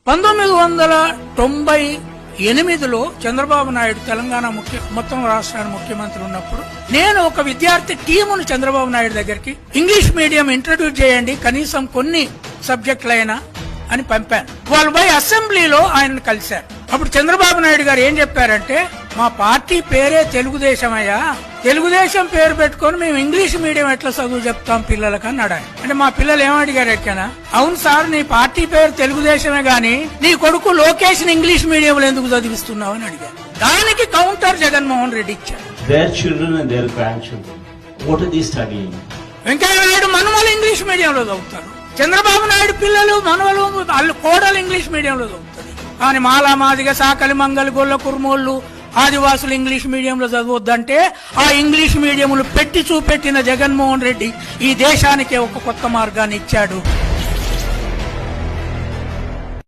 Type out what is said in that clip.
1998లో చంద్రబాబు నాయుడు తెలంగాణ మొత్తం రాష్ట్రానికి ముఖ్యమంత్రి ఉన్నప్పుడు నేను ఒక విద్యార్థి టీమును చంద్రబాబు నాయుడు దగ్గరికి ఇంగ్లీష్ మీడియం ఇంట్రడ్యూస్ చేయండి కనీసం కొన్ని సబ్జెక్టులైనా అని పంపాను. వాళ్ళు పోయి అసెంబ్లీలో ఆయన కలిశారు. అప్పుడు చంద్రబాబు నాయుడు గారు ఏం చెప్పారంటే, మా పార్టీ పేరే తెలుగుదేశం అయ్యా, తెలుగుదేశం పేరు పెట్టుకొని మేము ఇంగ్లీష్ మీడియం ఎట్లా చదువు చెప్తాం పిల్లలకు అన్నాడు. అంటే మా పిల్లలు ఏమడిగారు ఎక్కనా, అవును సార్ నీ పార్టీ పేరు తెలుగుదేశమే గాని నీ కొడుకు లోకేష్ ఇంగ్లీష్ మీడియంలో ఎందుకు చదివిస్తున్నావు అని అడిగారు. దానికి కౌంటర్ జగన్మోహన్ రెడ్డి ఇచ్చారు. వెంకయ్య నాయుడు మనవలు ఇంగ్లీష్ మీడియంలో చదువుతారు, చంద్రబాబు నాయుడు పిల్లలు మనవలు వాళ్ళు కోడలు ఇంగ్లీష్ మీడియంలో చదువుతారు. కానీ మాలా మాదిగ సాకలి మంగళ గొల్ల కుర్మోళ్ళు ఆదివాసులు ఇంగ్లీష్ మీడియంలో చదవద్దంటే ఆ ఇంగ్లీష్ మీడియంలు పెట్టి చూపెట్టిన జగన్మోహన్ రెడ్డి ఈ దేశానికి ఒక కొత్త మార్గాన్ని ఇచ్చాడు.